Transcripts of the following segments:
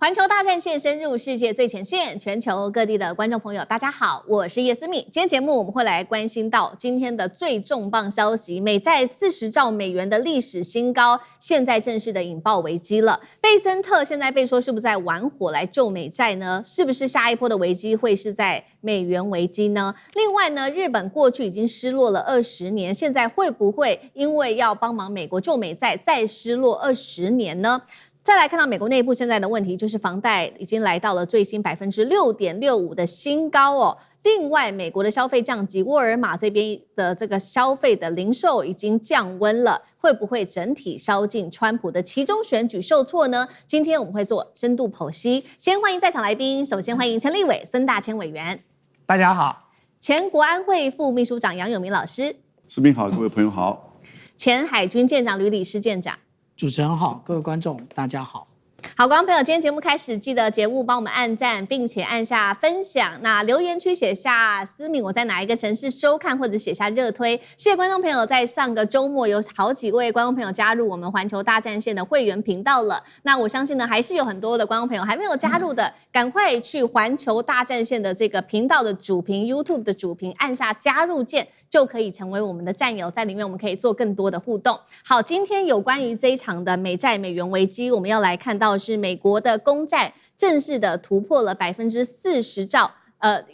環球大戰線深入世界最前線，全球各地的觀眾朋友，大家好，我是葉思敏。今天節目我們會來關心到今天的最重磅消息，美債40兆美元的歷史新高，現在正式的引爆危機了。貝森特現在被說是不是在玩火來救美債呢？是不是下一波的危機會是在美元危機呢？另外呢，日本過去已經失落了20年，現在會不會因為要幫忙美國救美債，再失落20年呢？再來看到美國內部現在的問題，就是房貸已經來到了最新6.65%的新高哦。另外，美國的消費降級，沃爾瑪這邊的這個消費的零售已經降溫了，會不會整體燒進川普的期中選舉受挫呢？今天我們會做深度剖析。先歡迎在場來賓，首先歡迎前立委孫大千委員，大家好；前國安會副秘書長楊永明老師，士兵好，各位朋友好；前海軍艦長呂禮詩艦長。主持人好，各位觀眾大家好。好，觀眾朋友，今天節目開始，記得節目幫我們按讚，並且按下分享。那留言區寫下思敏我在哪一個城市收看，或者寫下熱推。謝謝觀眾朋友，在上個週末有好幾位觀眾朋友加入我們環球大戰線的會員頻道了。那我相信呢，還是有很多的觀眾朋友還沒有加入的，趕快去環球大戰線的這個頻道的主頻 YouTube 的主頻按下加入鍵，就可以成為我們的戰友，在裡面我們可以做更多的互動。好，今天有關於這一場的美債美元危機，我們要來看到是美國的公債正式的突破了40兆。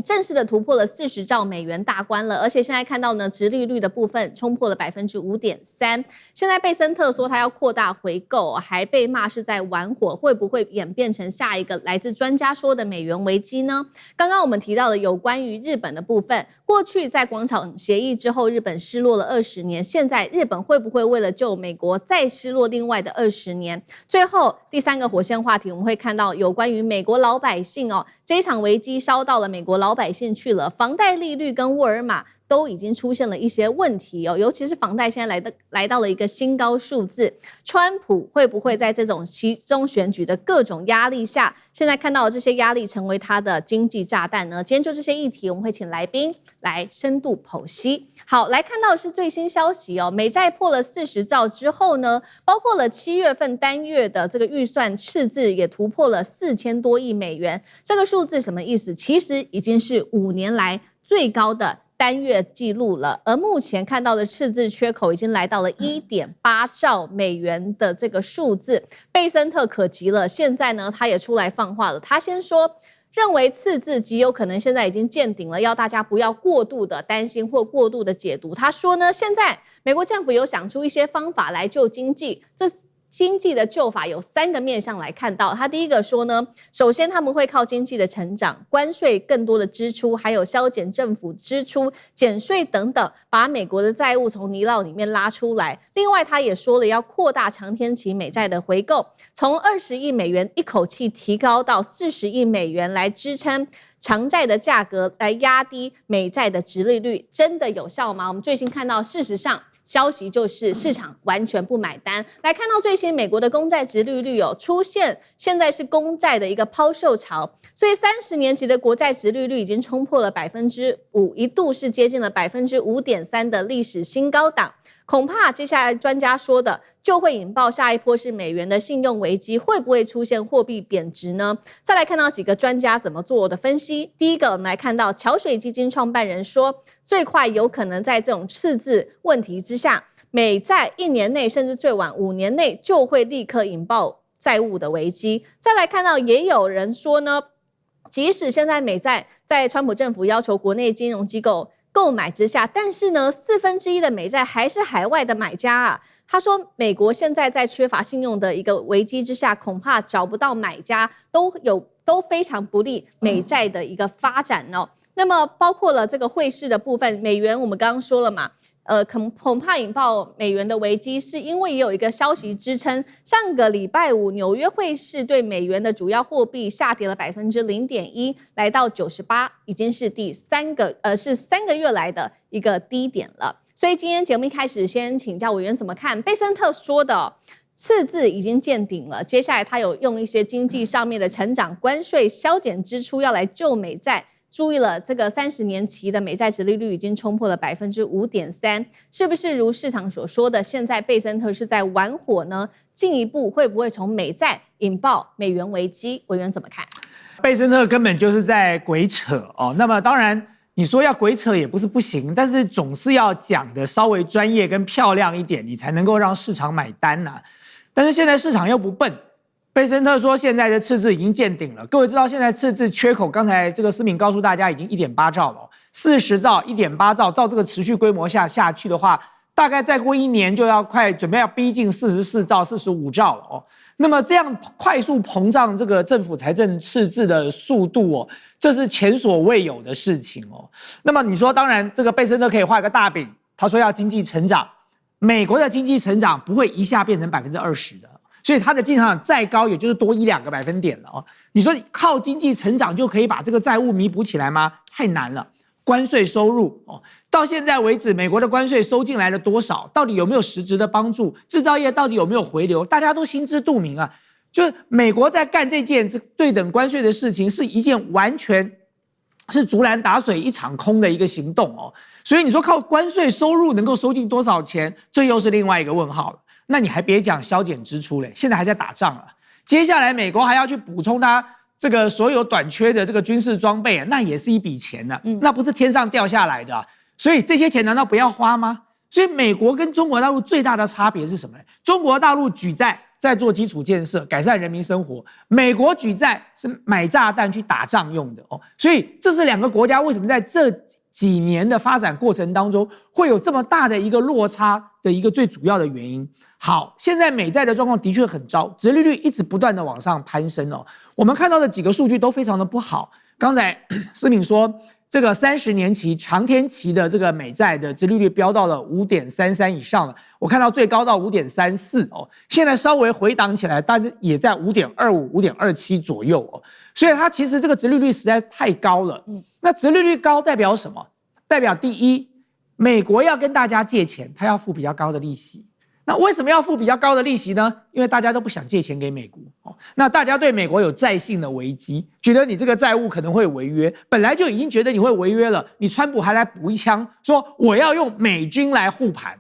正式的突破了40兆美元大關了，而且現在看到呢，殖利率的部分衝破了5.3%。現在貝森特說他要擴大回購，還被罵是在玩火，會不會演變成下一個來自專家說的美元危機呢？剛剛我們提到的有關於日本的部分，過去在廣場協議之後，日本失落了20年，現在日本會不會為了救美國再失落另外的20年？最後第三個火線話題，我們會看到有關於美國老百姓哦，這一場危機燒到了美國老百姓去了，房貸利率跟沃爾瑪都已經出現了一些問題哦，尤其是房貸現在來到了一個新高數字。川普會不會在這種期中選舉的各種壓力下，現在看到的這些壓力成為他的經濟炸彈呢？今天就這些議題，我們會請來賓來深度剖析。好，來看到的是最新消息哦，美債破了40兆之後呢，包括了7月份單月的這個預算赤字也突破了4000多億美元。這個數字什麼意思？其實已經是5年來最高的單月記錄了，而目前看到的赤字缺口已經來到了1.8兆美元的這個數字。貝森特可急了，現在呢，他也出來放話了，他先說，認為赤字極有可能現在已經見頂了，要大家不要過度的擔心或過度的解讀。他說呢，現在美國政府有想出一些方法來救經濟，這經濟的救法有3個面向來看到。他第一個說呢，首先他們會靠經濟的成長、關稅更多的支出，還有削減政府支出、減稅等等，把美國的債務從泥淖裡面拉出來。另外，他也說了要擴大長天期美債的回購，從20億美元一口氣提高到40億美元來支撐長債的價格，來壓低美債的殖利率，真的有效嗎？我們最新看到，事實上消息就是市場完全不買單。來看到最新美國的公債殖利率有出現，現在是公債的一個拋售潮，所以30年期的國債殖利率已經衝破了5%，一度是接近了5.3%的歷史新高檔。恐怕接下來專家說的就會引爆下一波是美元的信用危機，會不會出現貨幣貶值呢？再來看到幾個專家怎麼做的分析。第一個，我們來看到橋水基金創辦人說，最快有可能在這種赤字問題之下，美債1年內甚至最晚5年內就會立刻引爆債務的危機。再來看到也有人說呢，即使現在美債在川普政府要求國內金融機構購買之下，但是呢，1/4的美債還是海外的買家啊。他說，美國現在在缺乏信用的一個危機之下，恐怕找不到買家，都非常不利美債的一個發展哦。那麼包括了這個匯市的部分，美元我們剛剛說了嘛，恐怕引爆美元的危機，是因為也有一個消息支撐。上個禮拜五，紐約匯市對美元的主要貨幣下跌了0.1%，來到98，已經是3個月來的一個低點了。所以今天節目一開始，先請教委員怎麼看貝森特說的赤字已經見頂了，接下來他有用一些經濟上面的成長、關稅、削減支出要來救美債。注意了，這個30年期的美債殖利率已經衝破了5.3%，是不是如市場所說的，現在貝森特是在玩火呢？進一步會不會從美債引爆美元危機？委員怎麼看？貝森特根本就是在鬼扯哦。那麼當然，你說要鬼扯也不是不行，但是總是要講的稍微專業跟漂亮一點，你才能夠讓市场買單啊。但是現在市場又不笨，貝森特說現在的赤字已經見頂了。各位知道現在赤字缺口，剛才這個思敏告訴大家已經 1.8 兆了，40兆 1.8 兆，照這個持續規模下去的話，大概再過1年就要準備要逼近44兆45兆了哦。那麼這樣快速膨脹這個政府財政赤字的速度哦，這是前所未有的事情哦。那麼你說，當然這個貝森特可以畫一個大餅，他說要經濟成長，美國的經濟成長不會一下變成20%的，所以它的經濟成長再高，也就是多1-2個百分點了哦。你說靠經濟成長就可以把這個債務彌補起來嗎？太難了。關稅收入哦，到現在為止，美國的關稅收進來了多少？到底有沒有實質的幫助？製造業到底有沒有回流？大家都心知肚明啊。就是美國在幹這件對等關稅的事情，是一件完全是竹籃打水一場空的一個行動哦。所以你說靠關稅收入能夠收進多少錢，這又是另外一個問號了。那你還別講削減支出嘞，現在還在打仗了。接下來美國還要去補充它這個所有短缺的這個軍事裝備，那也是一筆錢呢，那不是天上掉下來的啊。所以這些錢難道不要花嗎？所以美國跟中國大陸最大的差別是什麼呢？中國大陸舉債在做基礎建設，改善人民生活；美國舉債是買炸彈去打仗用的哦。所以這是兩個國家為什麼在這幾年的發展過程當中會有這麼大的一個落差的一個最主要的原因。好，現在美債的狀況的確很糟，殖利率一直不斷的往上攀升哦。我們看到的幾個數據都非常的不好。剛才思敏說，這個30年期長天期的這個美債的殖利率飆到了 5.33 以上了，我看到最高到 5.34 哦，現在稍微回檔起來，但是也在 5.25 5.27 左右哦。所以它其實這個殖利率實在太高了。那殖利率高代表什麼？代表第一，美國要跟大家借錢，它要付比較高的利息。那為什麼要付比較高的利息呢？因為大家都不想借錢給美國哦。那大家对美國有債信的危機，覺得你這個債務可能會違約，本來就已經覺得你會違約了，你川普還來補一槍，說我要用美軍來護盤。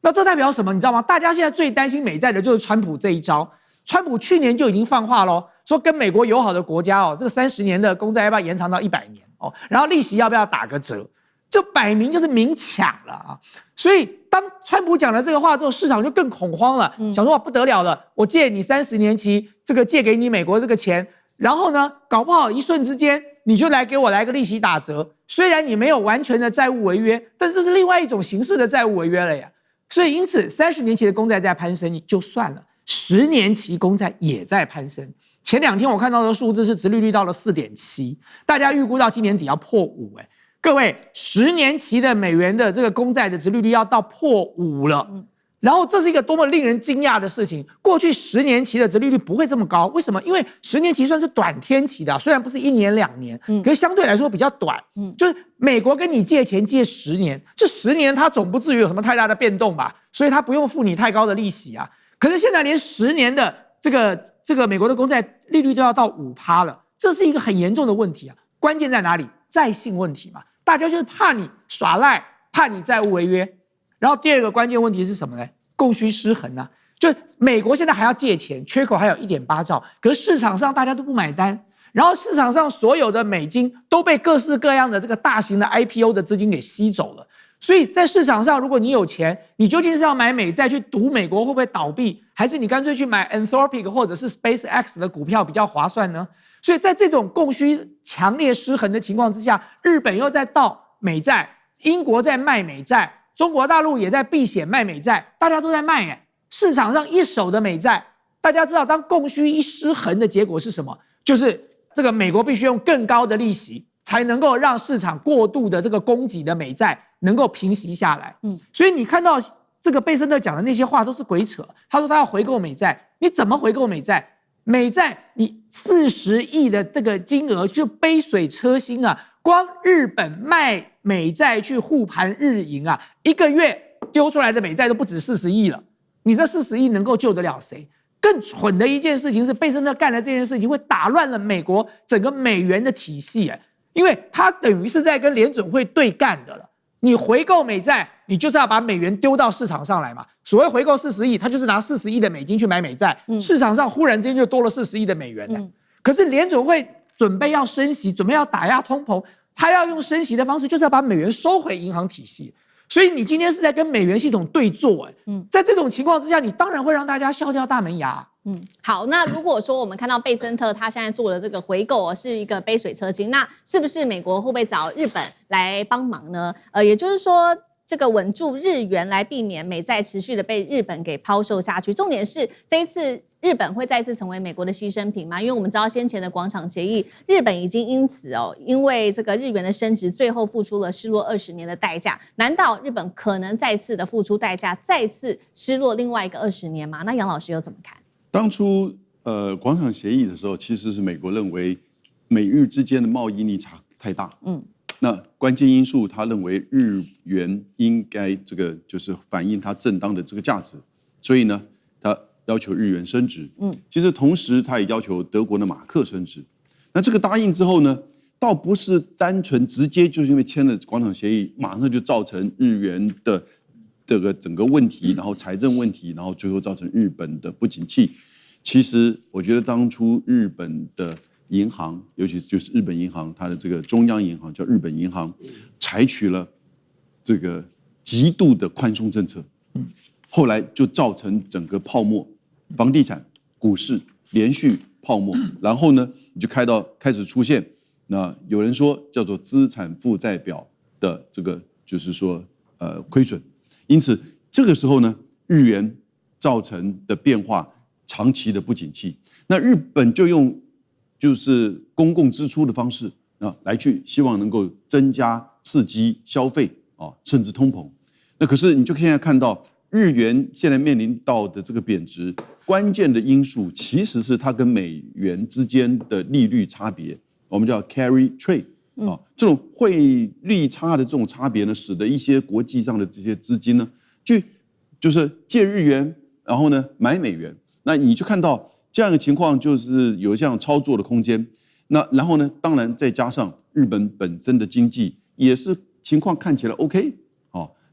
那這代表什麼？你知道嗎？大家現在最擔心美債的就是川普這一招。川普去年就已經放話咯，說跟美國友好的國家哦，這個30年的公債要不要延長到100年哦？然後利息要不要打個折？這擺明就是明搶了啊！所以當川普講了這個話之後，市場就更恐慌了，想說不得了了，我借你30年期，這個借給你美國這個錢，然後呢，搞不好一瞬之間你就給我來個利息打折。雖然你沒有完全的債務違約，但是這是另外一種形式的債務違約了呀。所以因此30年期的公債在攀升就算了，10年期公債也在攀升。前2天我看到的數字是殖利率到了 4.7， 大家預估到今年底要破5各位，10年期的美元的這個公債的殖利率要到破5了，然後這是一個多麼令人驚訝的事情。過去10年期的殖利率不會這麼高，為什麼？因為10年期算是短天期的，雖然不是1年2年，可是相對來說比較短。就是美國跟你借錢借10年，這10年它總不至於有什麼太大的變動吧，所以它不用付你太高的利息啊。可是現在連10年的這個美國的公債利率都要到5%了，這是一個很嚴重的問題啊。關鍵在哪裡？債信問題嘛。大家就是怕你耍賴，怕你債務違約。然後第二個關鍵問題是什麼呢？供需失衡啊！就美國現在還要借錢，缺口還有 1.8 兆，可是市場上大家都不買單，然後市場上所有的美金都被各式各樣的這個大型的 IPO 的資金給吸走了。所以在市場上，如果你有錢，你究竟是要買美債去賭美國會不會倒閉，還是你乾脆去買 Anthropic 或者是 SpaceX 的股票比較划算呢？所以在這種供需強烈失衡的情況之下，日本又在倒美債，英國在賣美債，中國大陸也在避險賣美債，大家都在賣市場上一手的美債。大家知道，當供需一失衡的結果是什麼？就是這個美國必須用更高的利息，才能夠讓市場過度的這個供給的美債能夠平息下來。所以你看到這個貝森特講的那些話都是鬼扯。他說他要回購美債，你怎麼回購美債？美債你40億的這個金額就杯水車薪啊！光日本賣美債去護盤日銀啊，一個月丟出來的美債都不止40億了。你這40億能夠救得了誰？更蠢的一件事情是，貝森特幹的這件事情會打亂了美國整個美元的體系因為他等於是在跟聯準會對幹的了。你回購美債，你就是要把美元丟到市場上來嘛。所謂回購40億，他就是拿40億的美金去買美債，市場上忽然之間就多了40億的美元了。可是聯準會準備要升息，準備要打壓通膨，他要用升息的方式，就是要把美元收回銀行體系。所以你今天是在跟美元系統對做，在這種情況之下，你當然會讓大家笑掉大門牙。好，那如果說我們看到貝森特他現在做的這個回購是一個杯水車薪，那是不是美國會不會找日本來幫忙呢？也就是說，這個穩住日元來避免美債持續的被日本給拋售下去。重點是這一次日本會再次成為美國的犧牲品嗎？因為我們知道先前的廣場協議，日本已經因此因為這個日元的升值，最後付出了失落20年的代價。難道日本可能再次的付出代價，再次失落另外一個20年嗎？那楊老師又怎麼看？當初廣場協議的時候，其實是美國認為美日之間的貿易逆差太大，那關鍵因素他認為日元應該這個就是反映它正當的這個價值，所以呢，他要求日元升值，其實同時他也要求德國的馬克升值。那這個答應之後呢，倒不是單純直接就是因為簽了廣場協議，馬上就造成日元的這個整個問題，然後財政問題，然後最後造成日本的不景氣。其實我覺得當初日本的銀行，尤其就是日本銀行，它的這個中央銀行叫日本銀行，採取了這個極度的寬鬆政策，後來就造成整個泡沫，房地產、股市連續泡沫，然後呢，你就開始出現，那有人說叫做資產負債表的這個就是說虧損，因此這個時候呢，日元造成的變化長期的不景氣，那日本就用就是公共支出的方式來去希望能夠增加刺激消費甚至通膨。那可是你就现在看到日元現在面臨到的這個貶值，關鍵的因素其實是它跟美元之間的利率差別，我們叫 carry trade 這種匯率差的這種差別呢，使得一些國際上的這些資金呢，就是借日元，然後呢買美元。那你就看到這樣的情況，就是有這樣操作的空間。那然後呢，當然再加上日本本身的經濟也是情況看起來 OK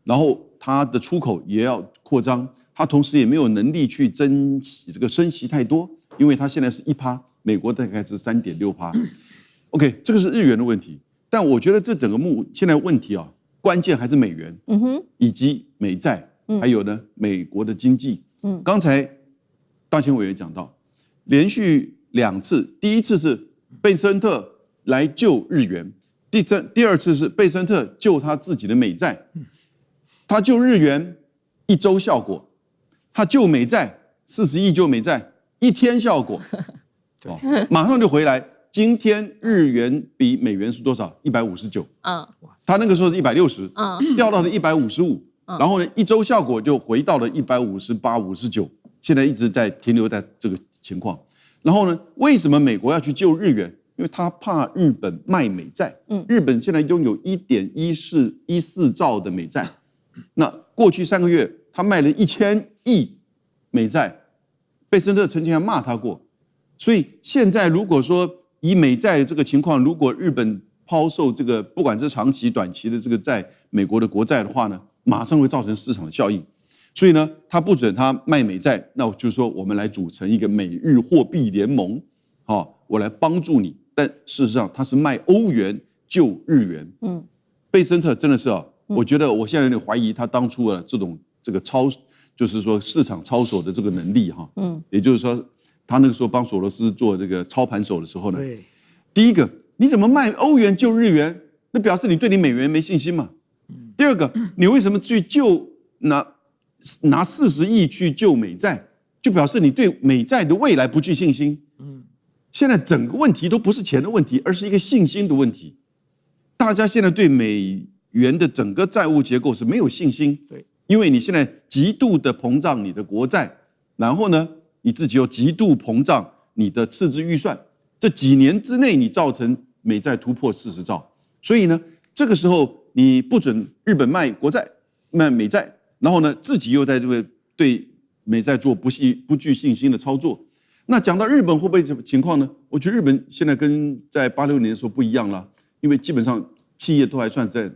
然後它的出口也要擴張，它同時也沒有能力去这個升息太多，因為它現在是1%，美國大概是3.6%。OK， 這個是日元的問題，但我覺得這整個現在問題關鍵還是美元，以及美債，還有呢美國的經濟。剛才大前委員講到，連續2次，第一次是貝森特來救日元，第二次是貝森特救他自己的美債。他救日元1周效果，他救美債40億救美債1天效果，馬上就回來。今天日元比美元是多少？159。他那個時候是160，掉到了155，然後呢1周效果就回到了158、59，現在一直在停留在這個情況。然後呢，為什麼美國要去救日元？因為他怕日本賣美債。日本現在擁有1.14兆的美債。那過去3個月，他賣了1000億美債，貝森特曾經還罵他過。所以現在如果說以美債的這個情況，如果日本拋售這個不管是長期、短期的這個債，美國的國債的話呢，馬上會造成市場的效應。所以呢，他不准他賣美債，那我就說我們來組成一個美日貨幣聯盟，我來幫助你。但事實上，他是賣歐元救日元。貝森特真的是我覺得我現在有點懷疑他當初這個就是說市場操守的這個能力也就是說他那個時候幫索羅斯做這個操盤手的時候呢，第一個你怎麼賣歐元救日元？那表示你對你美元沒信心嘛。第二個，你為什麼去拿40億去救美債，就表示你對美債的未來不具信心。現在整個問題都不是錢的問題，而是一個信心的問題。大家現在對美元的整個債務結構是沒有信心，因為你現在極度的膨脹你的國債，然後呢，你自己又極度膨脹你的赤字預算，這幾年之內你造成美債突破40兆，所以呢，這個時候你不准日本賣國債、賣美債，然後呢，自己又在這個對美債做不具信心的操作。那講到日本會不會什麼情況呢？我覺得日本現在跟在86年的時候不一樣了，因為基本上企業都還算在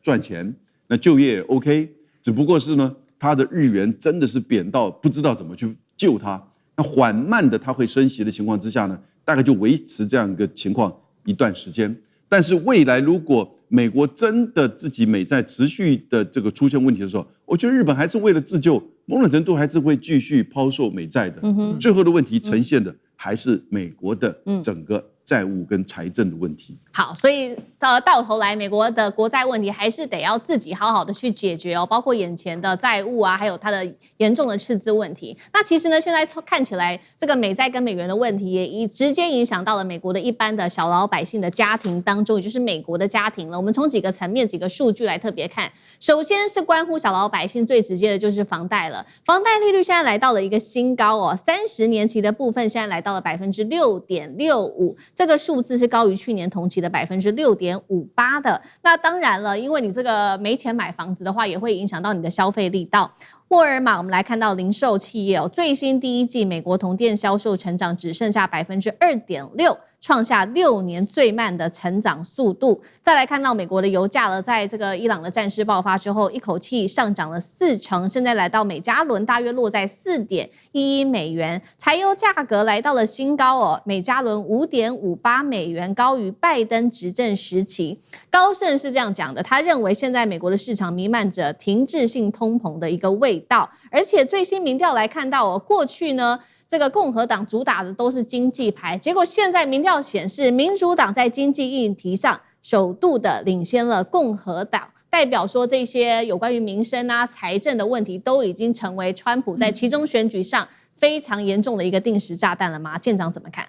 賺錢，那就業也 OK， 只不過是呢，它的日元真的是貶到不知道怎麼去救它。那緩慢的它會升息的情況之下呢，大概就維持這樣一個情況一段時間。但是未來如果美國真的自己美債持續的這個出現問題的時候，我覺得日本還是為了自救，某種程度還是會繼續拋售美債的。最後的問題呈現的還是美國的整個債務跟財政的問題。好，所以到頭來，美國的國債問題還是得要自己好好的去解決哦，包括眼前的債務啊，還有它的嚴重的赤字問題。那其實呢，現在看起來這個美債跟美元的問題也直接影響到了美國的一般的小老百姓的家庭當中，也就是美國的家庭了。我們從幾個層面、幾個數據來特別看。首先是關乎小老百姓最直接的就是房貸了，房貸利率現在來到了一個新高哦，30年期的部分現在來到了6.65%，這個數字是高於去年同期的6.58%的。那當然了，因為你這個沒錢買房子的話，也會影響到你的消費力道。沃爾瑪，我們來看到零售企業哦，最新第一季美國同店銷售成長只剩下2.6%，創下6年最慢的成長速度。再來看到美國的油價了，在這個伊朗的戰事爆發之後，一口氣上漲了40%，現在來到每加侖大約落在4.11美元。柴油價格來到了新高哦，每加侖5.58美元，高於拜登執政時期。高盛是這樣講的，他認為現在美國的市場彌漫着停滯性通膨的一個味道，而且最新民調來看到哦，過去呢，這個共和黨主打的都是經濟牌，結果現在民調顯示，民主黨在經濟議題上首度的領先了共和黨，代表說這些有關於民生啊、財政的問題都已經成為川普在期中選舉上非常嚴重的一個定時炸彈了嗎？艦長怎麼看？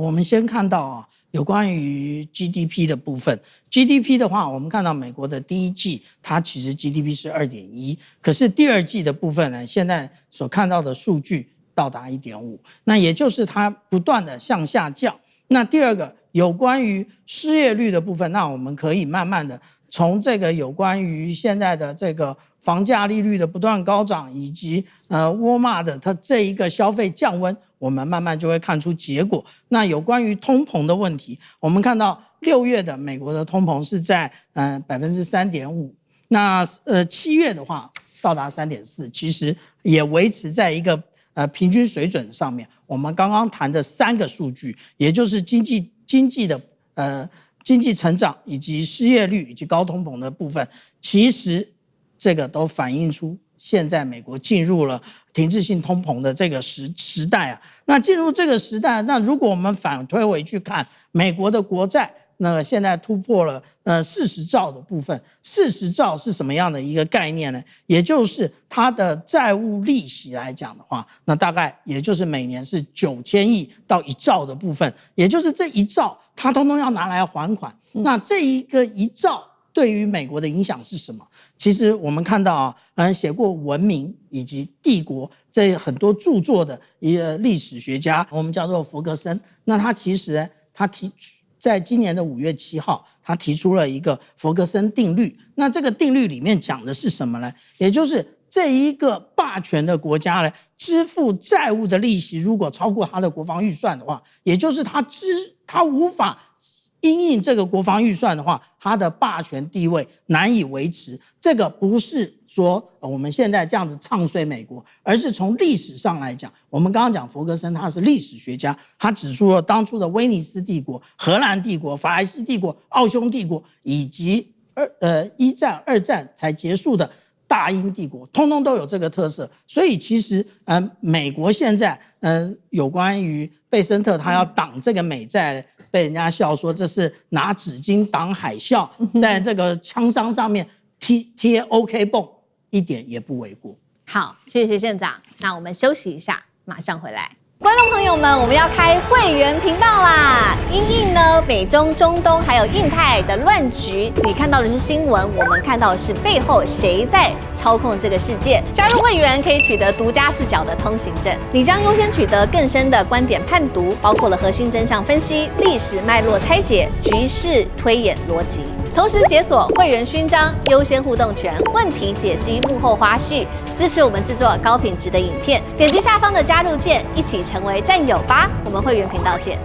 我們先看到啊，有關於 GDP 的部分。GDP 的話，我們看到美國的第一季，它其實 GDP 是2.1，可是第二季的部分呢，現在所看到的數據到達1.5，那也就是它不斷的向下降。那第二個有關於失業率的部分，那我們可以慢慢的從這個有關於現在的這個房價利率的不斷高漲，以及沃爾瑪的它這一個消費降溫，我們慢慢就會看出結果。那有關於通膨的問題，我們看到6月的美国的通膨是在3.5%，那7月的話到達3.4%，其實也維持在一個平均水準上面。我們剛剛談的3個數據，也就是經濟的經濟成長以及失業率以及高通膨的部分，其實這個都反映出現在美國進入了停滯性通膨的這個時代啊。那進入這個時代，那如果我們反推回去看美國的國債，那現在突破了40兆的部分。40兆是什麼樣的一個概念呢？也就是它的債務利息來講的話，那大概也就是每年是9000億到1兆的部分，也就是這1兆它通通要拿來還款。那這一個1兆對於美國的影響是什麼？其實我們看到啊，寫過《文明》以及《帝國》這很多著作的一個歷史學家，我們叫做弗格森。那他其實呢，在今年的5月7號，他提出了一個弗格森定律。那這個定律裡面講的是什麼呢？也就是這一個霸權的國家呢，支付債務的利息如果超過他的國防預算的話，也就是他無法因應這個國防預算的話，他的霸權地位難以維持。這個不是說我們現在這樣子唱衰美國，而是從歷史上來講，我們剛剛講弗格森他是歷史學家，他指出了當初的威尼斯帝國、荷蘭帝國、法蘭西帝國、奧匈帝國，以及一戰、二戰才結束的大英帝國，通通都有這個特色。所以其實美國現在有關於貝森特他要擋這個美債，被人家笑說這是拿紙巾擋海嘯，在這個槍傷上面貼 OK 繃，一點也不為過。好，謝謝艦長。那我們休息一下，馬上回來。觀眾朋友們，我們要開會員頻道啦！因應呢美中、中東還有印太的亂局，你看到的是新聞，我們看到的是背後誰在操控這個世界。加入會員可以取得獨家視角的通行證，你將優先取得更深的觀點判讀，包括了核心真相分析、歷史脈絡拆解、局勢推演邏輯。同時解鎖會員勳章、優先互動權、問題解析、幕後花絮，支持我們制作高品質的影片。點擊下方的加入鍵，一起成為戰友吧！我們會員頻道見。